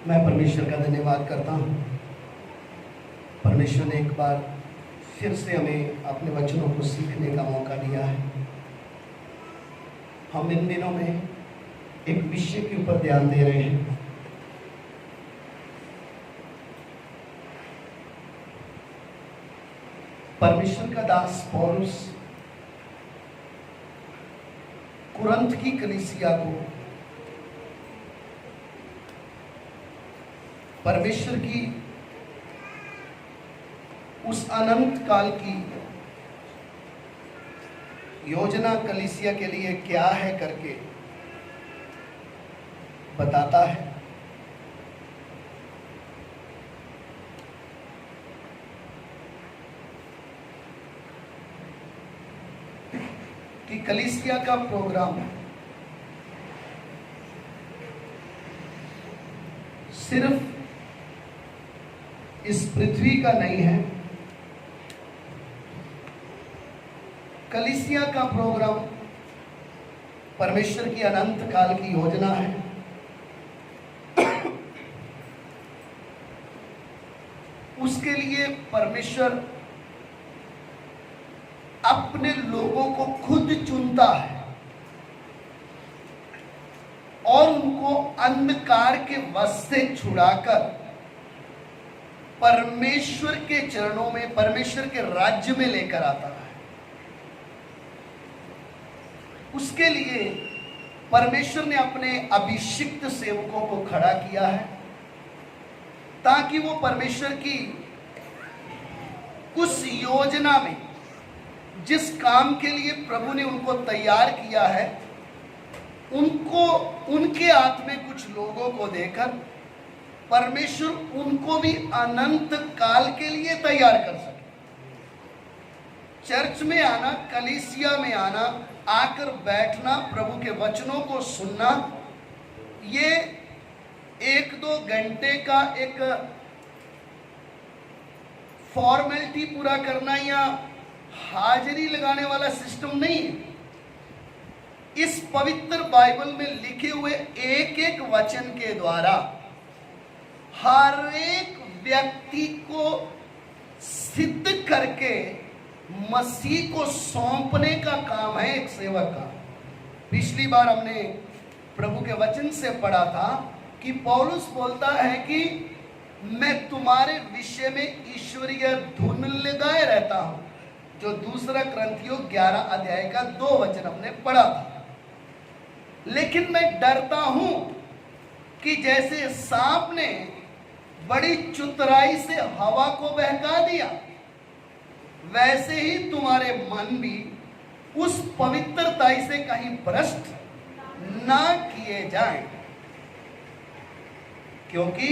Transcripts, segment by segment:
मैं परमेश्वर का धन्यवाद करता हूँ। परमेश्वर ने एक बार फिर से हमें अपने वचनों को सीखने का मौका दिया है। हम इन दिनों में एक विषय के ऊपर ध्यान दे रहे हैं। परमेश्वर का दास पौलुस कुरंथ की कलीसिया को परमेश्वर की उस अनंत काल की योजना कलीसिया के लिए क्या है करके बताता है। कि कलीसिया का प्रोग्राम सिर्फ इस पृथ्वी का नहीं है। कलीसिया का प्रोग्राम परमेश्वर की अनंत काल की योजना है। उसके लिए परमेश्वर अपने लोगों को खुद चुनता है और उनको अंधकार के वश से छुड़ाकर परमेश्वर के चरणों में, परमेश्वर के राज्य में लेकर आता है। उसके लिए परमेश्वर ने अपने अभिषिक्त सेवकों को खड़ा किया है ताकि वो परमेश्वर की उस योजना में, जिस काम के लिए प्रभु ने उनको तैयार किया है, उनको, उनके हाथ में कुछ लोगों को देकर परमेश्वर उनको भी अनंत काल के लिए तैयार कर सके। चर्च में आना, कलीसिया में आना, आकर बैठना, प्रभु के वचनों को सुनना, ये 1-2 घंटे का एक फॉर्मेलिटी पूरा करना या हाजिरी लगाने वाला सिस्टम नहीं है। इस पवित्र बाइबल में लिखे हुए एक एक वचन के द्वारा हर एक व्यक्ति को सिद्ध करके मसीह को सौंपने का काम है एक सेवक का। पिछली बार हमने प्रभु के वचन से पढ़ा था कि पौलुस बोलता है कि मैं तुम्हारे विषय में ईश्वरीय धुन लगाए रहता हूं, जो 2 क्रंथियों 11 अध्याय का 2 वचन हमने पढ़ा था। लेकिन मैं डरता हूं कि जैसे सांप ने बड़ी चतुराई से हवा को बहका दिया, वैसे ही तुम्हारे मन भी उस पवित्रताई से कहीं भ्रष्ट ना किए जाएं, क्योंकि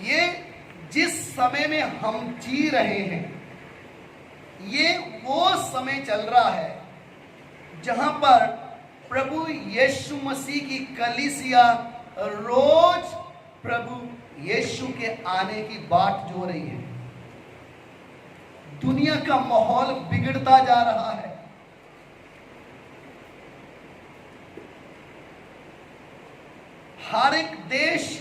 ये जिस समय में हम जी रहे हैं, ये वो समय चल रहा है जहां पर प्रभु यीशु मसीह की कलीसिया रोज प्रभु यीशु के आने की बाट जो रही है। दुनिया का माहौल बिगड़ता जा रहा है। हर एक देश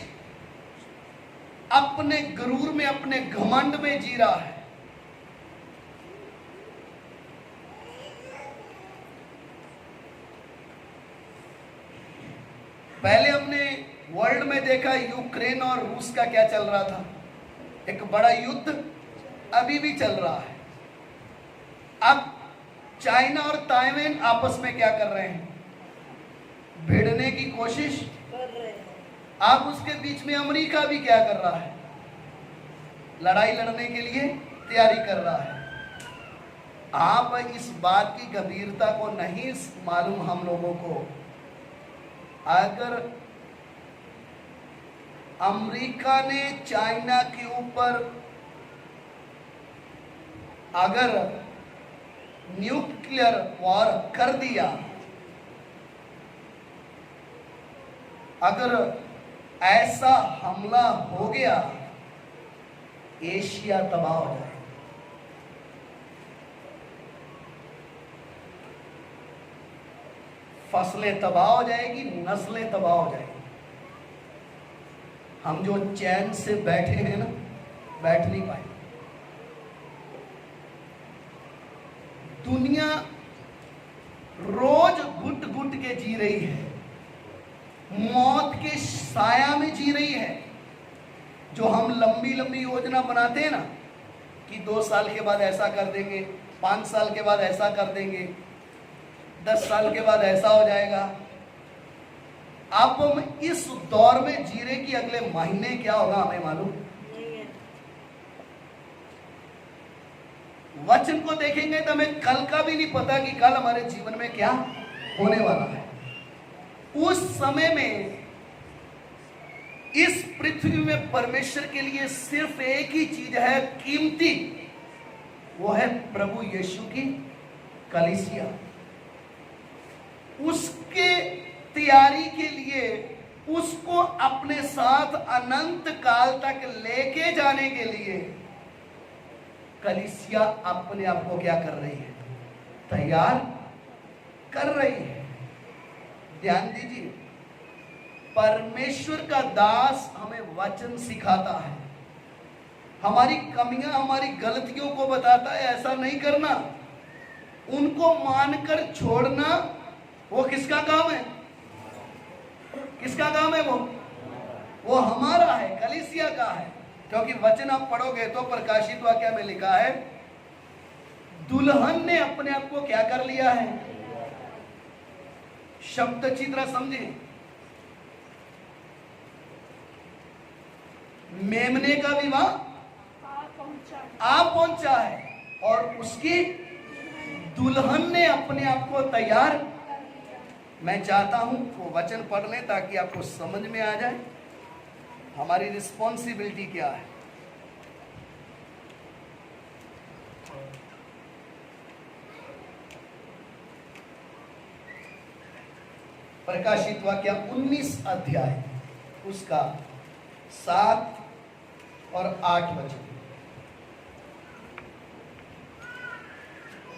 अपने गरूर में, अपने घमंड में जी रहा है। पहले हमने वर्ल्ड में देखा यूक्रेन और रूस का क्या चल रहा था, एक बड़ा युद्ध अभी भी चल रहा है। अब चाइना और ताइवान आपस में क्या कर रहे हैं, भिड़ने की कोशिश कर रहे हैं। अब उसके बीच में अमेरिका भी क्या कर रहा है, लड़ाई लड़ने के लिए तैयारी कर रहा है। आप इस बात की गंभीरता को नहीं मालूम हम लोगों को। अगर अमेरिका ने चाइना के ऊपर अगर न्यूक्लियर वॉर कर दिया, अगर ऐसा हमला हो गया, एशिया तबाह हो जाए। फसलें तबाह हो जाएगी, नस्लें तबाह हो जाएगी। हम जो चैन से बैठे हैं ना, बैठ नहीं पाए। दुनिया रोज घुट घुट के जी रही है, मौत के साया में जी रही है। जो हम लंबी लंबी योजना बनाते हैं ना कि 2 साल के बाद ऐसा कर देंगे, 5 साल के बाद ऐसा कर देंगे, 10 साल के बाद ऐसा हो जाएगा। अब हम इस दौर में जी रहे कि अगले महीने क्या होगा हमें मालूम। वचन को देखेंगे तो हमें कल का भी नहीं पता कि कल हमारे जीवन में क्या होने वाला है। उस समय में इस पृथ्वी में परमेश्वर के लिए सिर्फ एक ही चीज है कीमती, वो है प्रभु यीशु की कलीसिया। उसके तैयारी के लिए, उसको अपने साथ अनंत काल तक लेके जाने के लिए कलीसिया अपने आप को क्या कर रही है, तैयार कर रही है। ध्यान दीजिए, परमेश्वर का दास हमें वचन सिखाता है, हमारी कमियां हमारी गलतियों को बताता है ऐसा नहीं करना, उनको मानकर छोड़ना वो किसका काम है? किसका काम है? वो हमारा है, कलीसिया का है। क्योंकि वचन आप पढ़ोगे तो प्रकाशित वाक्य में लिखा है दुल्हन ने अपने आप को क्या कर लिया है। शब्द चित्र समझे, मेमने का विवाह आ पहुंचा है और उसकी दुल्हन ने अपने आप को तैयार। मैं चाहता हूं वो वचन पढ़ लें ताकि आपको समझ में आ जाए हमारी रिस्पॉन्सिबिलिटी क्या है। प्रकाशित वाक्य 19 अध्याय उसका 7 और 8 वचन।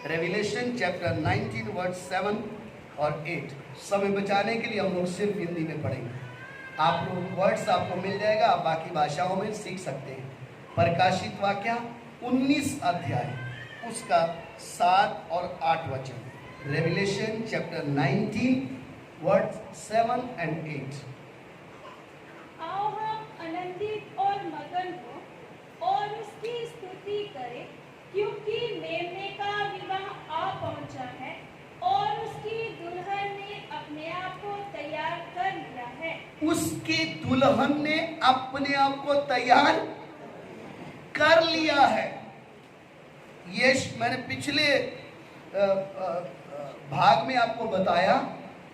रेविलेशन चैप्टर 19 वर्स 7 और 8। समय बचाने के लिए हम लोग सिर्फ हिंदी में पढ़ेंगे। आप लोग वर्ड्स आपको मिल जाएगा, आप बाकी भाषाओं में सीख सकते हैं। प्रकाशित वाक्य 19 अध्याय उसका 7 और 8 वचन। Revelation chapter 19 words 7 and 8। आओ हम आनंदित और मगन हो और उसकी स्तुति करें, क्योंकि मेमने का विवाह आ पहुंचा है और उसकी दुल्हन ने अपने आप को तैयार कर लिया है। उसकी दुल्हन ने अपने आप को तैयार कर लिया है। ये मैंने पिछले भाग में आपको बताया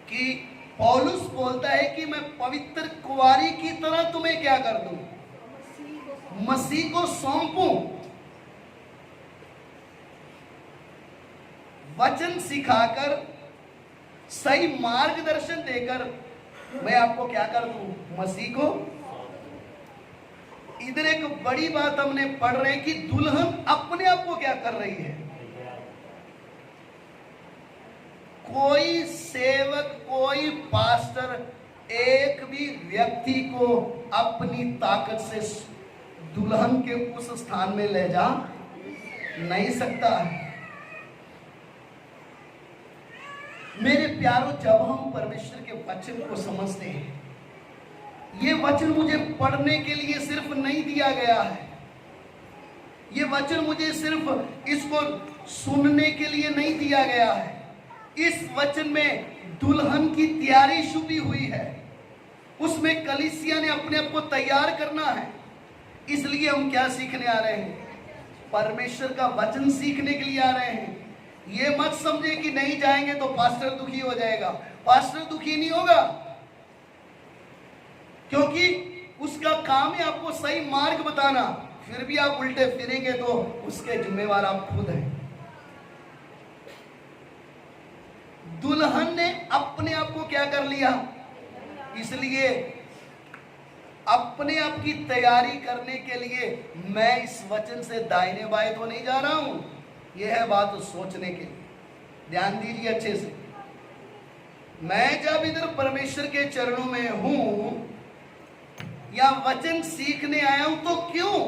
कि पौलुस बोलता है कि मैं पवित्र कुंवारी की तरह तुम्हें क्या कर दूं, मसीह को सौंपूं। वचन सिखाकर, सही मार्गदर्शन देकर मैं आपको क्या कर दूं, मसीह को। इधर एक बड़ी बात हमने पढ़ रहे कि दुल्हन अपने आप को क्या कर रही है। कोई सेवक, कोई पास्टर, एक भी व्यक्ति को अपनी ताकत से दुल्हन के उस स्थान में ले जा नहीं सकता है। मेरे प्यारों, जब हम परमेश्वर के वचन को समझते हैं, ये वचन मुझे पढ़ने के लिए सिर्फ नहीं दिया गया है, ये वचन मुझे सिर्फ इसको सुनने के लिए नहीं दिया गया है। इस वचन में दुल्हन की तैयारी छुपी हुई है, उसमें कलीसिया ने अपने आप को तैयार करना है। इसलिए हम क्या सीखने आ रहे हैं, परमेश्वर का वचन सीखने के लिए आ रहे हैं। ये मत समझे कि नहीं जाएंगे तो पास्टर दुखी हो जाएगा। पास्टर दुखी नहीं होगा, क्योंकि उसका काम है आपको सही मार्ग बताना। फिर भी आप उल्टे फिरेंगे तो उसके जिम्मेवार आप खुद हैं। दुल्हन ने अपने आप को क्या कर लिया, इसलिए अपने आप की तैयारी करने के लिए मैं इस वचन से दाहिने बाएं तो नहीं जा रहा हूं। यह है बात सोचने के लिए। ध्यान दीजिए अच्छे से। मैं जब इधर परमेश्वर के चरणों में हूं या वचन सीखने आया हूं तो क्यों?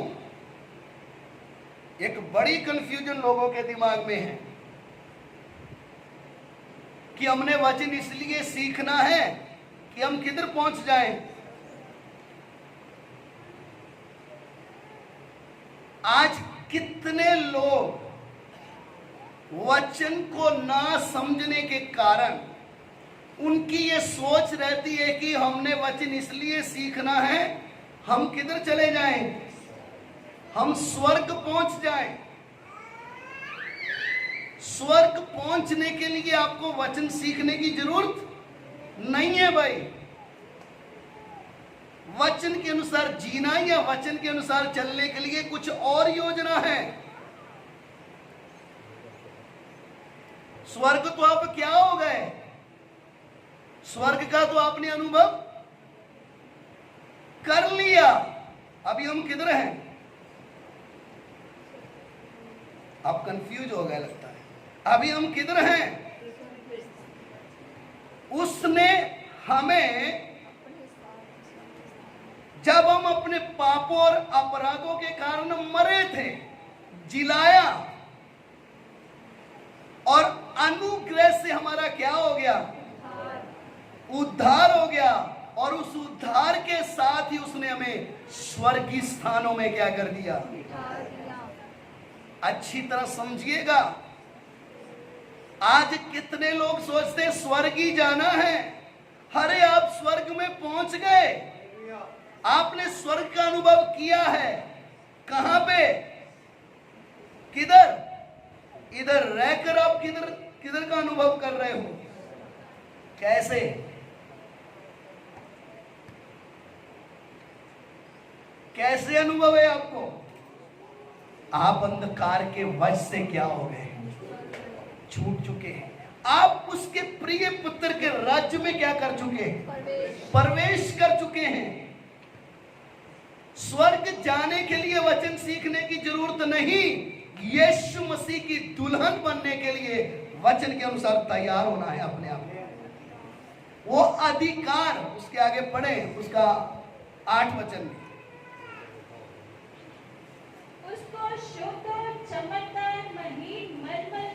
एक बड़ी कंफ्यूजन लोगों के दिमाग में है कि हमने वचन इसलिए सीखना है कि हम किधर पहुंच जाएं। आज कितने लोग वचन को ना समझने के कारण उनकी ये सोच रहती है कि हमने वचन इसलिए सीखना है, हम किधर चले जाएं, हम स्वर्ग पहुंच जाएं। स्वर्ग पहुंचने के लिए आपको वचन सीखने की जरूरत नहीं है भाई। वचन के अनुसार जीना या वचन के अनुसार चलने के लिए कुछ और योजना है। स्वर्ग तो आप क्या हो गए, स्वर्ग का तो आपने अनुभव कर लिया। अभी हम किधर हैं? आप कंफ्यूज हो गए लगता है। अभी हम किधर हैं? उसने हमें जब हम अपने पापों और अपराधों के कारण मरे थे, जिलाया और अनुग्रह से हमारा क्या हो गया? उद्धार हो गया। और उस उद्धार के साथ ही उसने हमें स्वर्गीय स्थानों में क्या कर दिया? अच्छी तरह समझिएगा। आज कितने लोग सोचते हैं स्वर्ग ही जाना है। अरे आप स्वर्ग में पहुंच गए, आपने स्वर्ग का अनुभव किया है। कहां पे? किधर? इधर रहकर आप किधर किधर का अनुभव कर रहे हो? कैसे? कैसे अनुभव है आपको? आप अंधकार के वश से क्या हो गए? छूट चुके हैं। आप उसके प्रिय पुत्र के राज्य में क्या कर चुके हैं? प्रवेश कर चुके हैं। स्वर्ग जाने के लिए वचन सीखने की जरूरत नहीं। यीशु मसीह की दुल्हन बनने के लिए वचन के अनुसार तैयार होना है अपने आप में। वो अधिकार, उसके आगे पढ़े उसका 8 वचन में, उसको शुद्ध और चमकदार महीन मलमल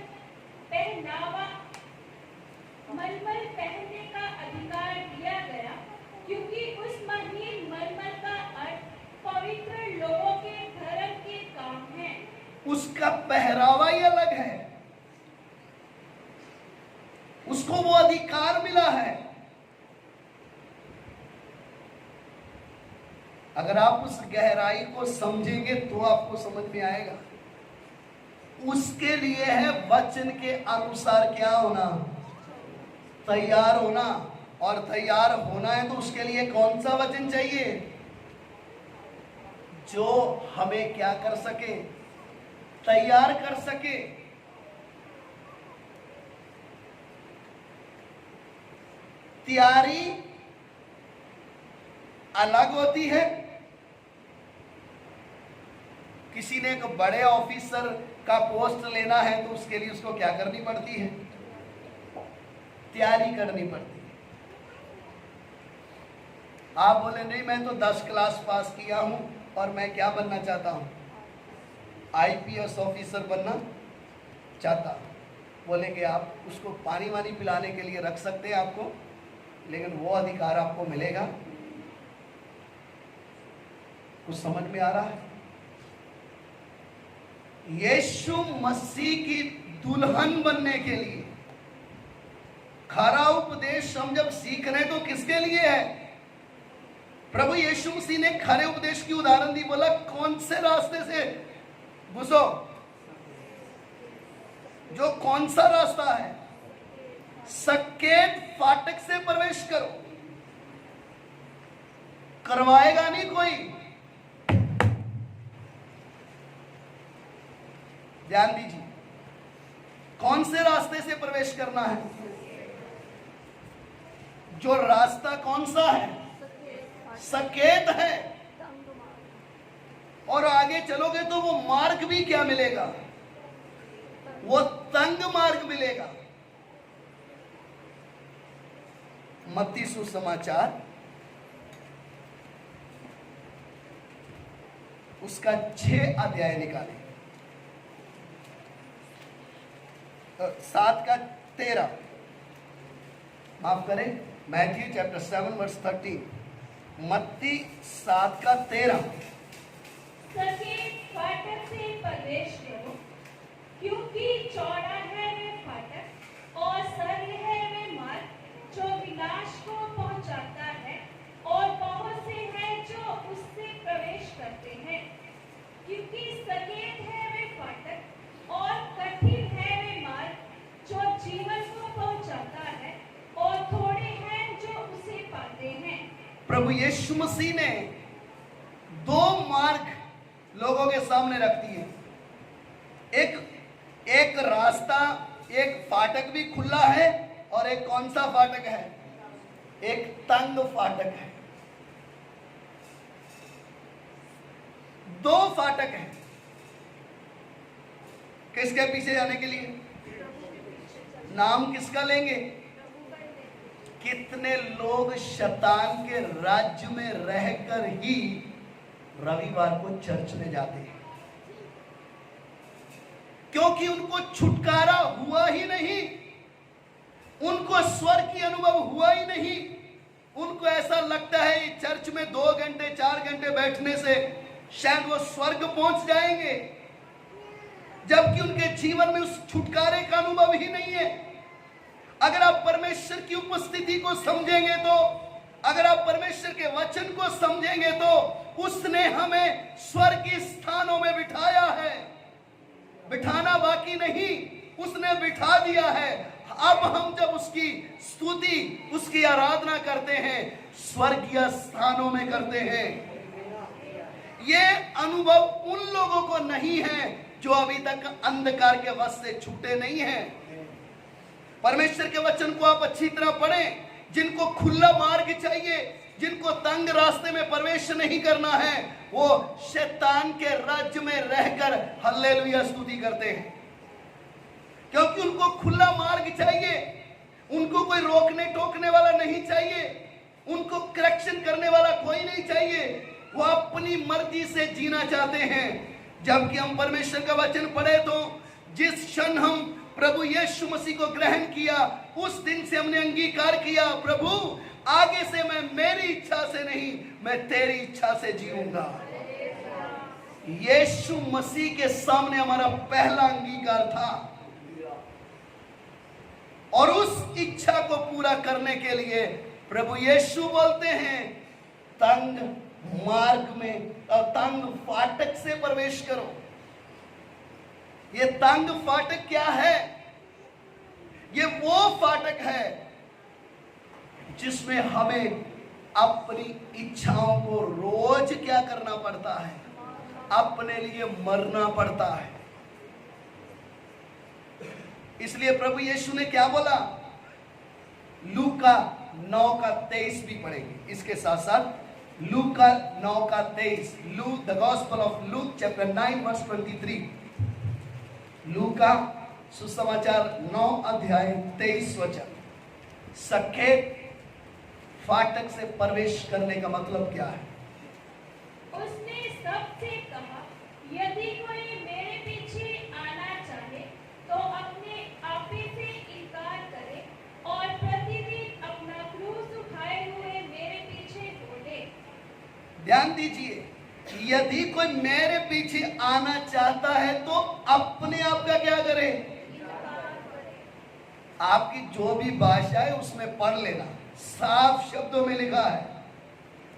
पहनने का अधिकार दिया गया, क्योंकि उस महीन मलमल का अर्थ पवित्र लोगों के धर्म के काम है। उसका पहरावा ही अलग है, उसको वो अधिकार मिला है। अगर आप उस गहराई को समझेंगे तो आपको समझ में आएगा। उसके लिए है वचन के अनुसार क्या होना? तैयार होना। और तैयार होना है तो उसके लिए कौन सा वचन चाहिए? जो हमें क्या कर सके? तैयार कर सके। तैयारी अलग होती है। किसी ने एक बड़े ऑफिसर का पोस्ट लेना है तो उसके लिए उसको क्या करनी पड़ती है? तैयारी करनी पड़ती है। आप बोले नहीं मैं तो 10 क्लास पास किया हूं और मैं क्या बनना चाहता हूं? आईपीएस ऑफिसर बनना चाहता हूं। बोले कि आप उसको पानी वानी पिलाने के लिए रख सकते हैं आपको, लेकिन वो अधिकार आपको मिलेगा। कुछ समझ में आ रहा है? यीशु मसीह की दुल्हन बनने के लिए खरा उपदेश हम जब सीख रहे हैं तो किसके लिए है? प्रभु यीशु मसीह ने खरे उपदेश की उदाहरण दी। बोला कौन से रास्ते से घुसो? जो कौन सा रास्ता है? सकेत फाटक से प्रवेश करो। करवाएगा नहीं कोई। ध्यान दीजिए, कौन से रास्ते से प्रवेश करना है? जो रास्ता कौन सा है? सकेत है। और आगे चलोगे तो वो मार्ग भी क्या मिलेगा? वो तंग मार्ग मिलेगा। मत्ती सुसमाचार उसका 6 अध्याय निकालें। 7 का 13, माफ करें, मैथ्यू चैप्टर 7 वर्स 13, मत्ती 7 का 13। सकेत फाटक से प्रवेश करो, क्योंकि चौड़ा है वे फाटक और सरल है वे मार्ग जो विनाश को पहुंचाता है, और बहुत से हैं जो उससे प्रवेश करते हैं। क्योंकि सकेत है वे फाटक और कठिन है वे मार्ग जो जीवन को पहुंचाता है, और थोड़े हैं जो उसे पाते हैं। प्रभु यीशु मसीह ने 2 मार्ग लोगों के सामने रख दिए। एक रास्ता, एक फाटक भी खुला है, और एक कौन सा फाटक है? एक तंग फाटक है। 2 फाटक है किसके पीछे जाने के लिए? नाम किसका लेंगे? कितने लोग शैतान के राज्य में रहकर ही रविवार को चर्च में जाते हैं, क्योंकि उनको छुटकारा हुआ ही नहीं, उनको स्वर्ग की अनुभव हुआ ही नहीं। उनको ऐसा लगता है ये चर्च में 2 घंटे 4 घंटे बैठने से शायद वो स्वर्ग पहुंच जाएंगे, जबकि उनके जीवन में उस छुटकारे का अनुभव ही नहीं है। अगर आप परमेश्वर की उपस्थिति को समझेंगे तो, अगर आप परमेश्वर के वचन को समझेंगे तो, उसने हमें स्वर्गीय स्थानों में बिठाया है। बिठाना बाकी नहीं, उसने बिठा दिया है। अब हम जब उसकी स्तुति, उसकी आराधना करते हैं, स्वर्गीय स्थानों में करते हैं। ये अनुभव उन लोगों को नहीं है जो अभी तक अंधकार के वश से छूटे नहीं हैं। परमेश्वर के वचन को आप अच्छी तरह पढ़ें। जिनको खुला मार्ग चाहिए, जिनको तंग रास्ते में प्रवेश नहीं करना है, वो शैतान के राज्य में रहकर हल्लेलुया स्तुति करते हैं, क्योंकि उनको खुला मार्ग चाहिए। उनको कोई रोकने टोकने वाला नहीं चाहिए, उनको करेक्शन करने वाला कोई नहीं चाहिए। वो अपनी मर्जी से जीना चाहते हैं। जबकि हम परमेश्वर का वचन पढ़े तो जिस क्षण हम प्रभु यीशु मसीह को ग्रहण किया, उस दिन से हमने अंगीकार किया, प्रभु आगे से मैं मेरी इच्छा से नहीं, मैं तेरी इच्छा से जीऊंगा। यीशु मसीह के सामने हमारा पहला अंगीकार था, और उस इच्छा को पूरा करने के लिए प्रभु यीशु बोलते हैं, तंग मार्ग में और तंग फाटक से प्रवेश करो। ये तंग फाटक क्या है? ये वो फाटक है जिसमें हमें अपनी इच्छाओं को रोज क्या करना पड़ता है? अपने लिए मरना पड़ता है। इसलिए प्रभु यीशु ने क्या बोला? लूका 9 का 23 भी पढ़ेंगे इसके साथ साथ। लूका 9 का 23, the gospel of Luke chapter 9 verse 23। लूका सुसमाचार 9 अध्याय 23 वचन। सकेत फाटक से प्रवेश करने का मतलब क्या है? उसने सबसे कहा, यदि कोई मेरे पीछे आना चाहे तो अपने आपे से इनकार करे और प्रतिदिन अपना क्रूस उठाए हुए मेरे पीछे दौड़े। ध्यान दीजिए, यदि कोई मेरे पीछे आना चाहता है तो अपने आप का क्या करे? आपकी जो भी भाषा है उसमें पढ़ लेना, साफ शब्दों में लिखा है।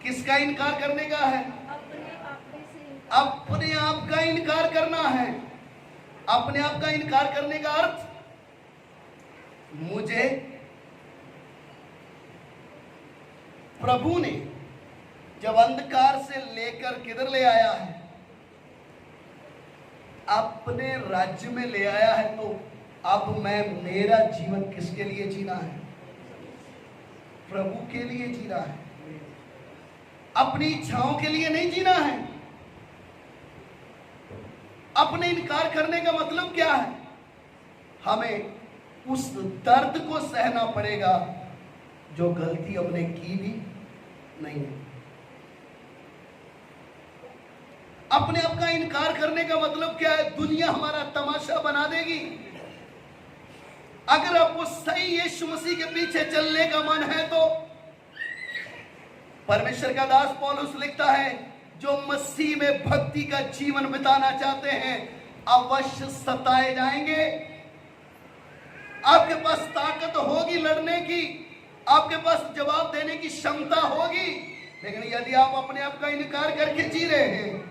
किसका इनकार करने का है? अपने आप का इनकार करना है। अपने आप का इनकार करने का अर्थ, मुझे प्रभु ने जब अंधकार से लेकर किधर ले आया है? अपने राज्य में ले आया है। तो अब मेरा जीवन किसके लिए जीना है? प्रभु के लिए जीना है, अपनी इच्छाओं के लिए नहीं जीना है। अपने इनकार करने का मतलब क्या है? हमें उस दर्द को सहना पड़ेगा जो गलती हमने की भी नहीं है। अपने आप का इनकार करने का मतलब क्या है? दुनिया हमारा तमाशा बना देगी। अगर आपको सही यीशु मसीह के पीछे चलने का मन है तो परमेश्वर का दास पौलुस लिखता है, जो मसीह में भक्ति का जीवन बिताना चाहते हैं अवश्य सताए जाएंगे। आपके पास ताकत होगी लड़ने की, आपके पास जवाब देने की क्षमता होगी, लेकिन यदि आप अपने आप का इनकार करके जी रहे हैं,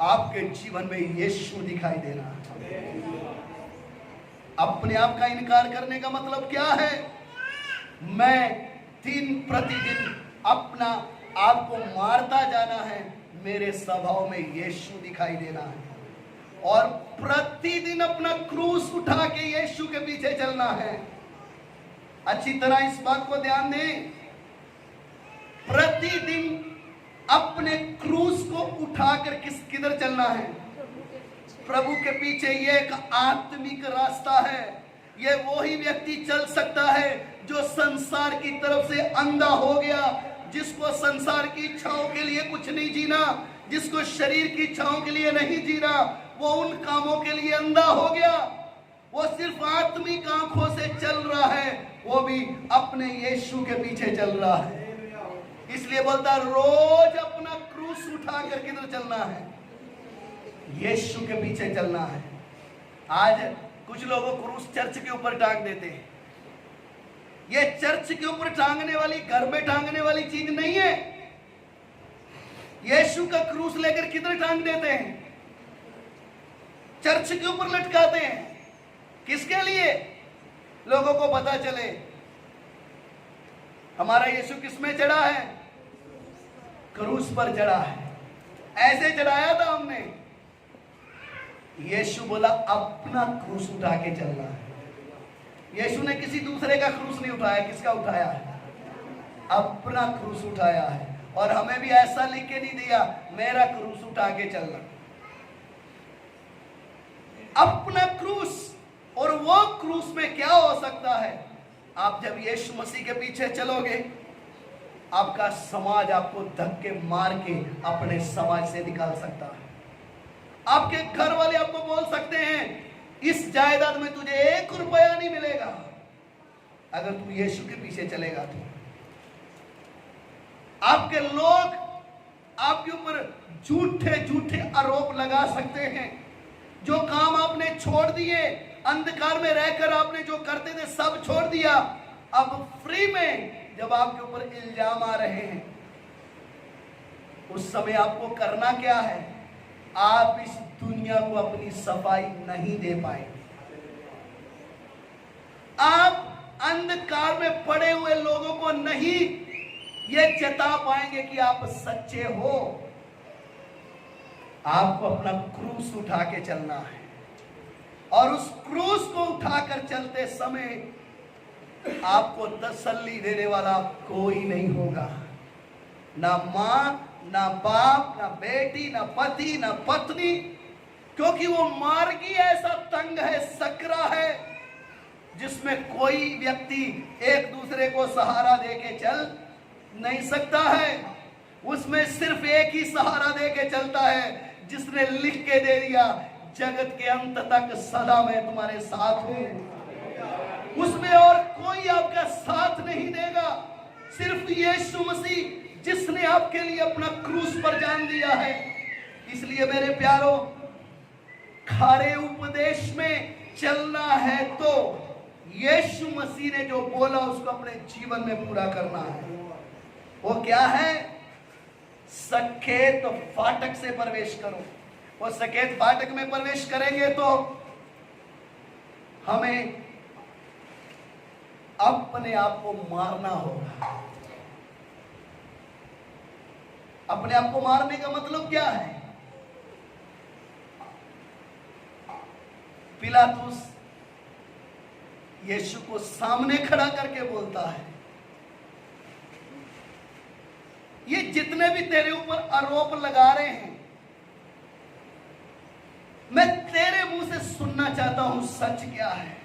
आपके जीवन में यीशु दिखाई देना। अपने आप का इनकार करने का मतलब क्या है? मैं दिन प्रतिदिन अपना आप को मारता जाना है, मेरे स्वभाव में यीशु दिखाई देना है, और प्रतिदिन अपना क्रूस उठा के यीशु के पीछे चलना है। अच्छी तरह इस बात को ध्यान दें, प्रतिदिन अपने क्रूस को उठाकर किधर चलना है? प्रभु के पीछे। ये एक आत्मिक रास्ता है। ये वही व्यक्ति चल सकता है जो संसार की तरफ से अंधा हो गया, जिसको संसार की इच्छाओं के लिए कुछ नहीं जीना, जिसको शरीर की इच्छाओं के लिए नहीं जीना, वो उन कामों के लिए अंधा हो गया। वो सिर्फ आत्मिक आंखों से चल रहा है, वो भी अपने यीशु के पीछे चल रहा है। इसलिए बोलता रोज अपना क्रूस उठाकर किधर चलना है? यीशु के पीछे चलना है। आज कुछ लोगों क्रूस चर्च के ऊपर टांग देते हैं। ये चर्च के ऊपर टांगने वाली, घर में टांगने वाली चीज नहीं है। यीशु का क्रूस लेकर किधर टांग देते हैं? चर्च के ऊपर लटकाते हैं। किसके लिए? लोगों को पता चले हमारा यीशु किसमें चढ़ा है? क्रूस पर चढ़ा है। ऐसे चढ़ाया था हमने। यीशु बोला अपना क्रूस उठा के चलना है। यीशु ने किसी दूसरे का क्रूस नहीं उठाया। किसका उठाया है? अपना क्रूस उठाया है। और हमें भी ऐसा लिख के नहीं दिया मेरा क्रूस उठा के चलना। अपना क्रूस। और वो क्रूस में क्या हो सकता है? आप जब यीशु मसीह के पीछे चलोगे, आपका समाज आपको धक्के मार के अपने समाज से निकाल सकता है। आपके घर वाले आपको बोल सकते हैं इस जायदाद में तुझे 1 रुपया नहीं मिलेगा अगर तू यीशु के पीछे चलेगा तो। आपके लोग आपके ऊपर झूठे झूठे आरोप लगा सकते हैं। जो काम आपने छोड़ दिए, अंधकार में रहकर आपने जो करते थे सब छोड़ दिया, अब फ्री में जब आपके ऊपर इल्जाम आ रहे हैं, उस समय आपको करना क्या है? आप इस दुनिया को अपनी सफाई नहीं दे पाएंगे। आप अंधकार में पड़े हुए लोगों को नहीं ये जता पाएंगे कि आप सच्चे हो। आपको अपना क्रूस उठा के चलना है, और उस क्रूस को उठाकर चलते समय आपको तसल्ली देने वाला कोई नहीं होगा। ना मां, ना बाप, ना बेटी, ना पति, ना पत्नी, क्योंकि वो मार्ग ही ऐसा तंग है, सकरा है, जिसमें कोई व्यक्ति एक दूसरे को सहारा देके चल नहीं सकता है। उसमें सिर्फ एक ही सहारा देके चलता है, जिसने लिख के दे दिया जगत के अंत तक सदा मैं तुम्हारे साथ हूं। उसमें और कोई आपका साथ नहीं देगा, सिर्फ यीशु मसीह जिसने आपके लिए अपना क्रूस पर जान दिया है। इसलिए मेरे प्यारों, खारे उपदेश में चलना है तो यीशु मसीह ने जो बोला उसको अपने जीवन में पूरा करना है। वो क्या है? सकेत फाटक से प्रवेश करो। वो सकेत फाटक में प्रवेश करेंगे तो हमें अपने आप को मारना होगा। अपने आप को मारने का मतलब क्या है? पिलातुस यीशु को सामने खड़ा करके बोलता है, ये जितने भी तेरे ऊपर आरोप लगा रहे हैं, मैं तेरे मुंह से सुनना चाहता हूं सच क्या है।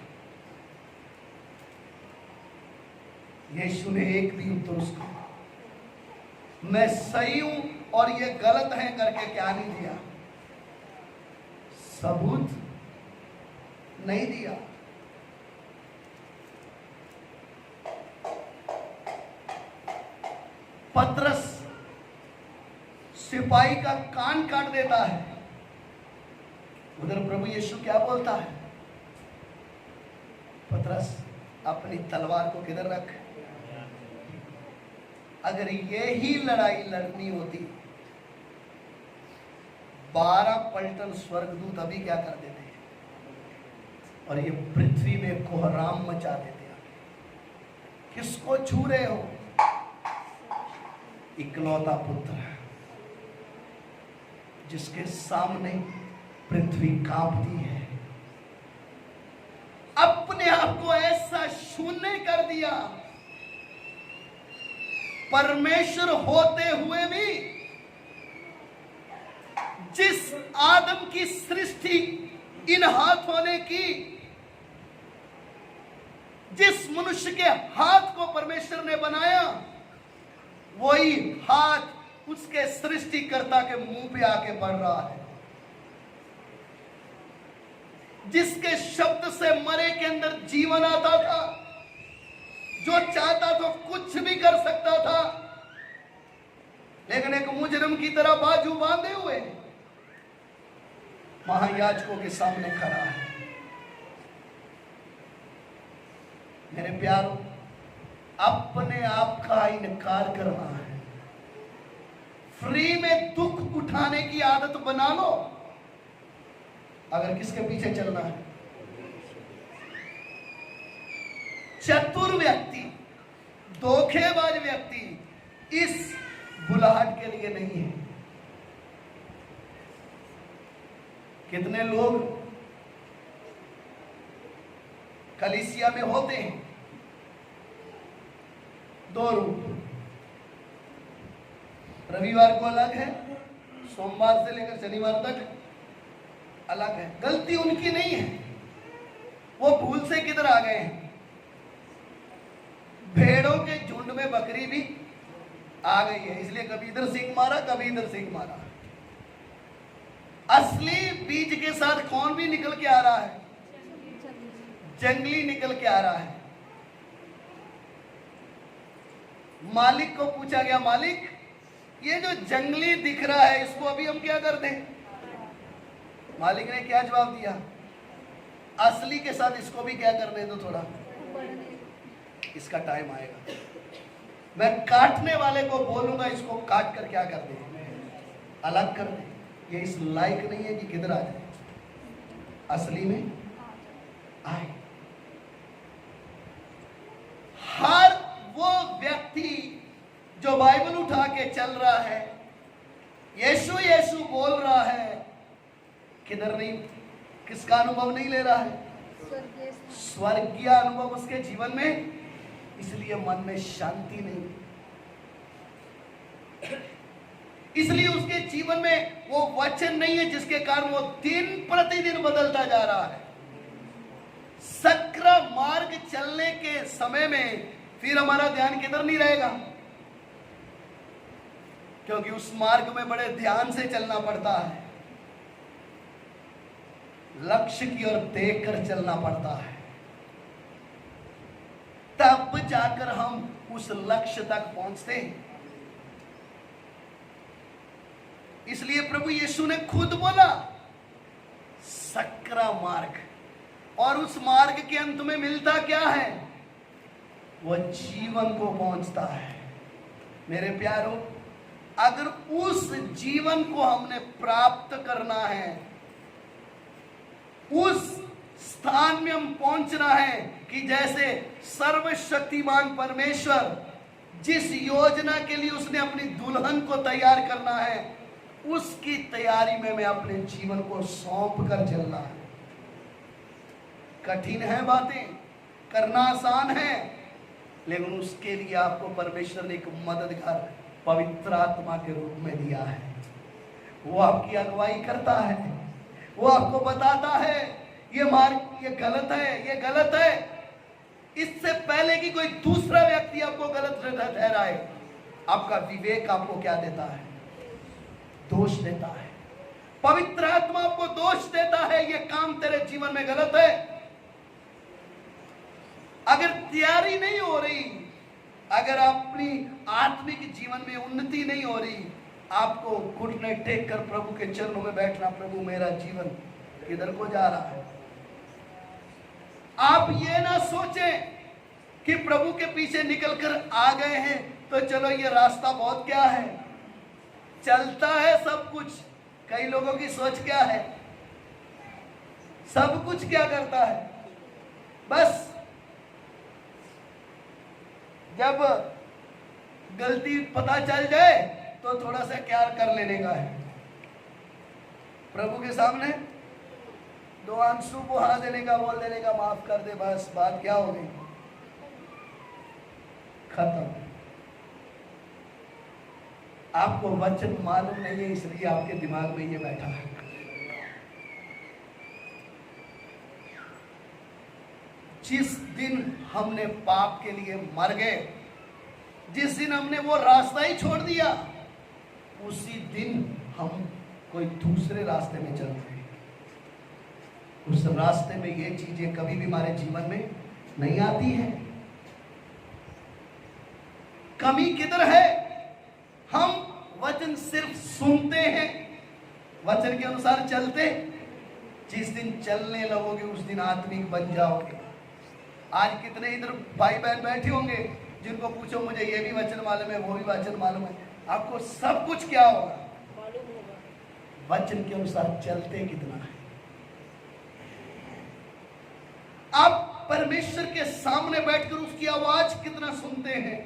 यीशु ने एक भी उत्तर उसको, मैं सही हूं और ये गलत है करके क्या नहीं दिया? सबूत नहीं दिया। पतरस सिपाही का कान काट देता है। उधर प्रभु यीशु क्या बोलता है? पतरस अपनी तलवार को किधर रख। अगर ये ही लड़ाई लड़नी होती, 12 पलटन स्वर्गदूत अभी क्या कर देते और ये पृथ्वी में कोहराम मचा देते। किसको छू रहे हो? इकलौता पुत्र जिसके सामने पृथ्वी कांपती है। अपने आप को ऐसा शून्य कर दिया, परमेश्वर होते हुए भी जिस आदम की सृष्टि इन हाथ होने की, जिस मनुष्य के हाथ को परमेश्वर ने बनाया, वही हाथ उसके सृष्टिकर्ता के मुंह पे आके पड़ रहा है। जिसके शब्द से मरे के अंदर जीवन आता था, जो चाहता तो कुछ भी कर सकता था, लेकिन एक मुजरिम की तरह बाजू बांधे हुए महायाजकों के सामने खड़ा है। मेरे प्यारों, अपने आप का इनकार कर रहा है। फ्री में दुख उठाने की आदत बना लो। अगर किसके पीछे चलना है? चतुर व्यक्ति, धोखेबाज व्यक्ति इस बुलाहट के लिए नहीं है। कितने लोग कलीसिया में होते हैं, 2 रूप। रविवार को अलग है, सोमवार से लेकर शनिवार तक अलग है। गलती उनकी नहीं है, वो भूल से किधर आ गए हैं। भेड़ों के झुंड में बकरी भी आ गई है, इसलिए कभी इधर सींग मारा, कभी इधर सींग मारा। असली बीज के साथ कौन भी निकल के आ रहा है? जंगली निकल के आ रहा है। मालिक को पूछा गया, मालिक ये जो जंगली दिख रहा है इसको अभी हम क्या कर दें? मालिक ने क्या जवाब दिया? असली के साथ इसको भी क्या करने दो, थोड़ा इसका टाइम आएगा। मैं काटने वाले को बोलूंगा इसको काट कर क्या कर दे, अलग कर दे। ये इस लायक नहीं है कि किधर आ जाए, असली में आए। हर वो व्यक्ति जो बाइबल उठा के चल रहा है, यीशु यीशु बोल रहा है, किधर नहीं, किसका अनुभव नहीं ले रहा है? स्वर्गीय अनुभव उसके जीवन में। इसलिए मन में शांति नहीं, इसलिए उसके जीवन में वो वचन नहीं है जिसके कारण वो दिन प्रतिदिन बदलता जा रहा है। सक्र मार्ग चलने के समय में फिर हमारा ध्यान किधर नहीं रहेगा, क्योंकि उस मार्ग में बड़े ध्यान से चलना पड़ता है, लक्ष्य की ओर देखकर चलना पड़ता है, तब जाकर हम उस लक्ष्य तक पहुंचते हैं। इसलिए प्रभु यीशु ने खुद बोला सक्रा मार्ग, और उस मार्ग के अंत में मिलता क्या है? वह जीवन को पहुंचता है। मेरे प्यारों, अगर उस जीवन को हमने प्राप्त करना है, उस स्थान में हम पहुंचना है कि जैसे सर्वशक्तिमान परमेश्वर जिस योजना के लिए उसने अपनी दुल्हन को तैयार करना है, उसकी तैयारी में मैं अपने जीवन को सौंप कर चलना है। कठिन है बातें, करना आसान है, लेकिन उसके लिए आपको परमेश्वर ने एक मददगार पवित्र आत्मा के रूप में दिया है। वो आपकी अगुवाई करता है, वो आपको बताता है ये मार्ग ये गलत है, ये गलत है। इससे पहले कि कोई दूसरा व्यक्ति आपको गलत ठहराए, आपका विवेक आपको क्या देता है? दोष देता है, पवित्र आत्मा आपको दोष देता है, ये काम तेरे जीवन में गलत है। अगर तैयारी नहीं हो रही, अगर अपनी आत्मिक जीवन में उन्नति नहीं हो रही, आपको घुटने टेक कर प्रभु के चरणों में बैठना, प्रभु मेरा जीवन किधर को जा रहा है। आप ये ना सोचें कि प्रभु के पीछे निकलकर आ गए हैं तो चलो ये रास्ता बहुत क्या है, चलता है सब कुछ। कई लोगों की सोच क्या है, सब कुछ क्या करता है, बस जब गलती पता चल जाए तो थोड़ा सा क्या कर लेने का है, प्रभु के सामने दो आंसू बहा देने का, बोल देने का माफ कर दे, बस बात क्या हो गई, खत्म। आपको वचन मालूम नहीं है, इसलिए आपके दिमाग में ये बैठा है। जिस दिन हमने पाप के लिए मर गए, जिस दिन हमने वो रास्ता ही छोड़ दिया, उसी दिन हम कोई दूसरे रास्ते में चल रहे हैं। उस रास्ते में ये चीजें कभी भी हमारे जीवन में नहीं आती है। कमी किधर है? हम वचन सिर्फ सुनते हैं, वचन के अनुसार चलते। जिस दिन चलने लगोगे उस दिन आत्मिक बन जाओगे। आज कितने इधर भाई बहन बैठे होंगे जिनको पूछो मुझे ये भी वचन मालूम है, वो भी वचन मालूम है, आपको सब कुछ क्या होगा, वचन के अनुसार चलते कितना है। आप परमेश्वर के सामने बैठकर उसकी आवाज कितना सुनते हैं,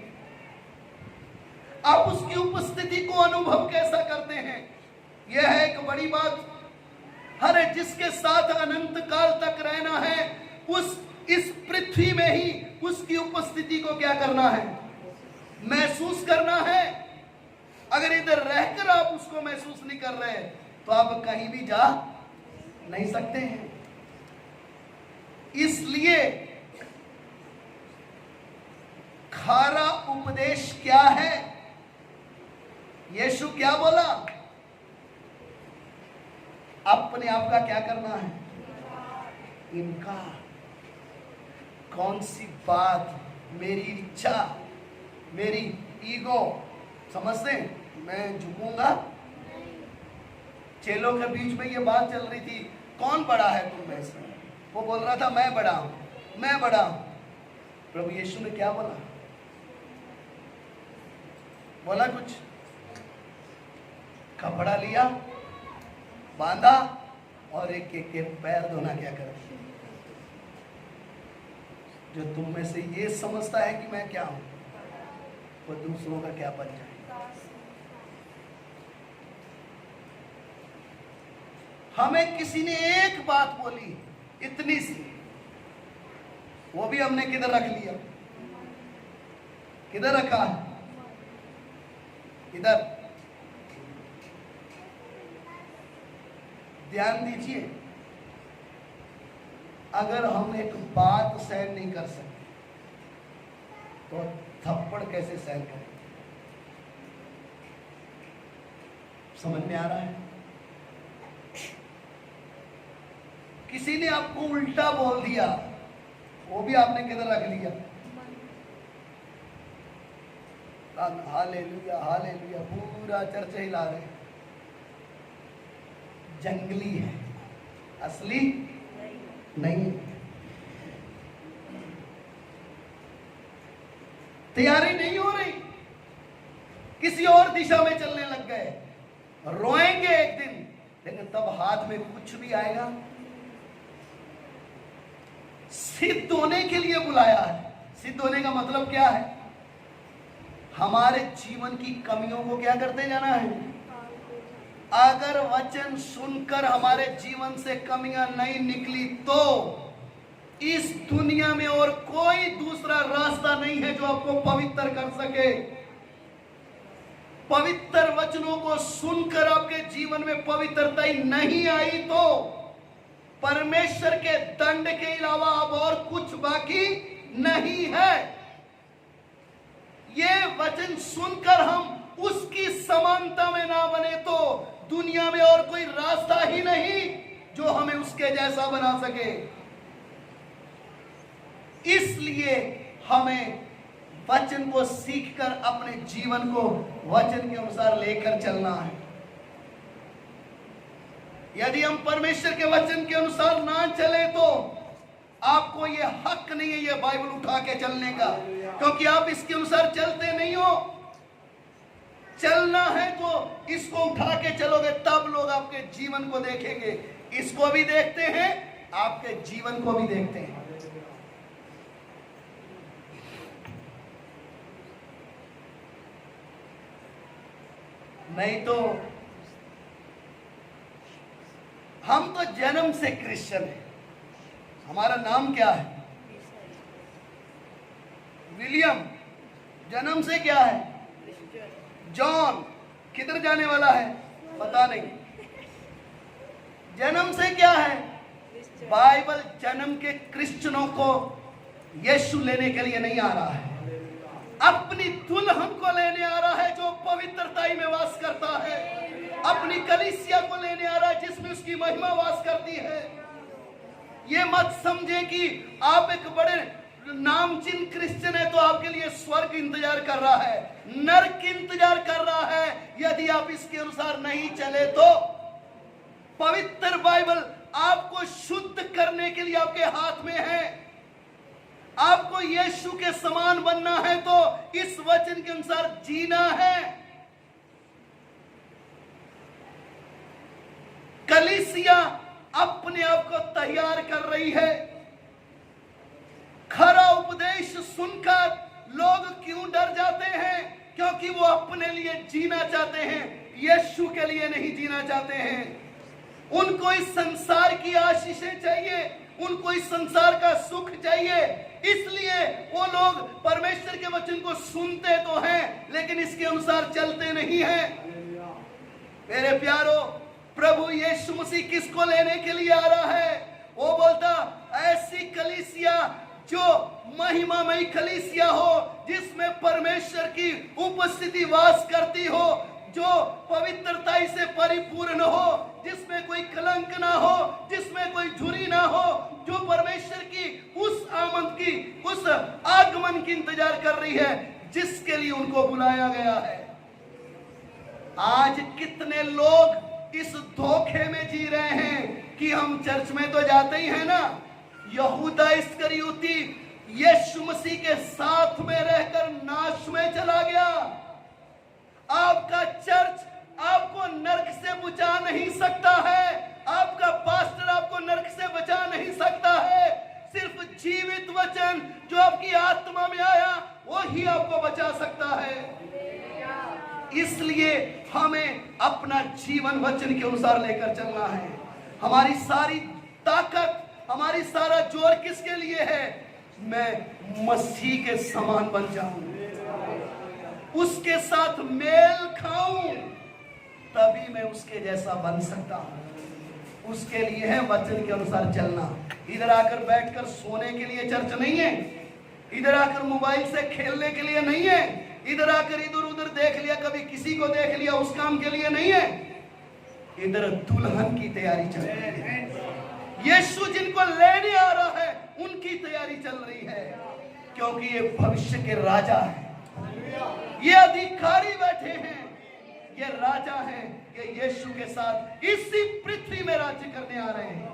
आप उसकी उपस्थिति को अनुभव कैसा करते हैं, यह है एक बड़ी बात। हर जिसके साथ अनंत काल तक रहना है, उस इस पृथ्वी में ही उसकी उपस्थिति को क्या करना है, महसूस करना है। अगर इधर रहकर आप उसको महसूस नहीं कर रहे तो आप कहीं भी जा नहीं सकते हैं। इसलिए खारा उपदेश क्या है? यीशु क्या बोला? अपने आप का क्या करना है, इनकार। कौन सी बात, मेरी इच्छा, मेरी ईगो, समझते मैं झुकूंगा। चेलों के बीच में ये बात चल रही थी, कौन बड़ा है तुम में से? वो बोल रहा था मैं बड़ा हूं, मैं बड़ा हूं। प्रभु यीशु ने क्या बोला? बोला कुछ? कपड़ा लिया, बांधा और एक एक के पैर धोना क्या कर। जो तुम में से ये समझता है कि मैं क्या हूं, वो दूसरों का क्या बन जाए। हमें किसी ने एक बात बोली, इतनी सी, वो भी हमने किधर रख लिया? किधर रखा है? इधर। ध्यान दीजिए, अगर हम एक बात सहन नहीं कर सकते तो थप्पड़ कैसे सहन करें? समझ में आ रहा है? किसी ने आपको उल्टा बोल दिया, वो भी आपने किधर रख लिया? हालेलुया हालेलुया, पूरा चर्च हिला रहे। जंगली है, असली नहीं। तैयारी नहीं हो रही, किसी और दिशा में चलने लग गए, रोएंगे एक दिन, लेकिन तब हाथ में कुछ भी आएगा। सिद्ध होने के लिए बुलाया है। सिद्ध होने का मतलब क्या है? हमारे जीवन की कमियों को क्या करते जाना है। अगर वचन सुनकर हमारे जीवन से कमियां नहीं निकली तो इस दुनिया में और कोई दूसरा रास्ता नहीं है जो आपको पवित्र कर सके। पवित्र वचनों को सुनकर आपके जीवन में पवित्रता ही नहीं आई तो परमेश्वर के दंड के अलावा अब और कुछ बाकी नहीं है। ये वचन सुनकर हम उसकी समानता में ना बने तो दुनिया में और कोई रास्ता ही नहीं जो हमें उसके जैसा बना सके। इसलिए हमें वचन को सीखकर अपने जीवन को वचन के अनुसार लेकर चलना है। यदि हम परमेश्वर के वचन के अनुसार ना चले तो आपको ये हक नहीं है ये बाइबल उठा के चलने का, क्योंकि आप इसके अनुसार चलते नहीं हो। चलना है तो इसको उठा के चलोगे, तब लोग आपके जीवन को देखेंगे। इसको भी देखते हैं, आपके जीवन को भी देखते हैं। नहीं तो हम तो जन्म से क्रिश्चियन हैं। हमारा नाम क्या है? विलियम। जन्म से क्या है? जॉन। किधर जाने वाला है पता नहीं। जन्म से क्या है? बाइबल जन्म के क्रिश्चियनों को यीशु लेने के लिए नहीं आ रहा है, अपनी दुल्हन को लेने आ रहा है जो पवित्रताई में वास करता है। अपनी कलीसिया को लेने आ रहा है जिसमें उसकी महिमा वास करती है। ये मत समझे कि आप एक बड़े नामचीन क्रिश्चियन है तो आपके लिए स्वर्ग इंतजार कर रहा है, नरक इंतजार कर रहा है। यदि आप इसके अनुसार नहीं चले तो पवित्र बाइबल आपको शुद्ध करने के लिए आपके हाथ में है। आपको यीशु के समान बनना है तो इस वचन के अनुसार जीना है। कलीसिया अपने आप को तैयार कर रही है। खरा उपदेश सुनकर लोग क्यों डर जाते हैं? क्योंकि वो अपने लिए जीना चाहते हैं, यीशु के लिए नहीं जीना चाहते हैं। उनको इस संसार की आशीषें चाहिए, उनको इस संसार का सुख चाहिए। इसलिए वो लोग परमेश्वर के वचन को सुनते तो हैं लेकिन इसके अनुसार चलते नहीं हैं। मेरे प्यारो, प्रभु यीशु मसीह किसको लेने के लिए आ रहा है? वो बोलता ऐसी कलीसिया जो महिमामयी कलीसिया हो, जिसमें परमेश्वर की उपस्थिति वास करती हो, जो पवित्रता से परिपूर्ण हो, जिसमें कोई कलंक ना हो, जिसमें कोई झुर्री ना हो, जो परमेश्वर की उस आमद की, उस आगमन की इंतजार कर रही है जिसके लिए उनको बुलाया गया है। आज कितने लोग इस धोखे में जी रहे हैं कि हम चर्च में तो जाते ही हैं ना। यहूदा इस्करियोती यीशु मसीह के साथ में रहकर नाश में चला गया। आपका चर्च आपको नरक से बचा नहीं सकता है, आपका पास्टर आपको नरक से बचा नहीं सकता है। सिर्फ जीवित वचन जो आपकी आत्मा में आया वो ही आपको बचा सकता है। इसलिए हमें अपना जीवन वचन के अनुसार लेकर चलना है। हमारी सारी ताकत, हमारी सारा जोर किसके लिए है? मैं मसीह के समान बन जाऊं, उसके साथ मेल खाऊं, तभी मैं उसके जैसा बन सकता हूं। उसके लिए है वचन के अनुसार चलना। इधर आकर बैठकर सोने के लिए चर्च नहीं है, इधर आकर मोबाइल से खेलने के लिए नहीं है, इधर आकर इधर उधर देख लिया, कभी किसी को देख लिया, उस काम के लिए नहीं है। इधर दुल्हन की तैयारी चल रही है। यीशु जिनको लेने आ रहा है उनकी तैयारी चल रही है, क्योंकि ये भविष्य के राजा है, ये अधिकारी बैठे हैं, ये राजा हैं, ये यीशु के साथ इसी पृथ्वी में राज्य करने आ रहे हैं।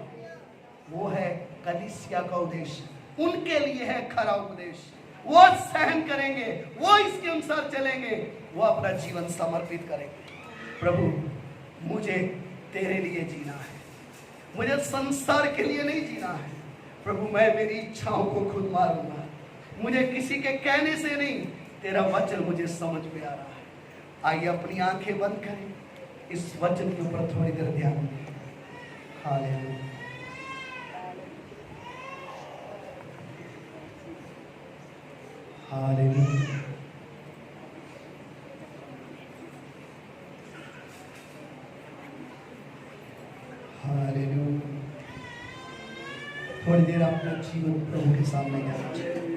वो है कलीसिया का उद्देश्य, उनके लिए है खरा उपदेश। वो सहन करेंगे, वो इसके अनुसार चलेंगे, वो अपना जीवन समर्पित करेंगे। प्रभु मुझे तेरे लिए जीना है, मुझे संसार के लिए नहीं जीना है। प्रभु मैं मेरी इच्छाओं को खुद मारूंगा, मुझे किसी के कहने से नहीं, तेरा वचन मुझे समझ में आ रहा है। आइए अपनी आंखें बंद करें, इस वचन के ऊपर थोड़ी देर ध्यान दें। हालेलुया। हालेलुया। हालेलुया। थोड़ी देर अपना जीवन प्रभु के सामने जाना चाहिए।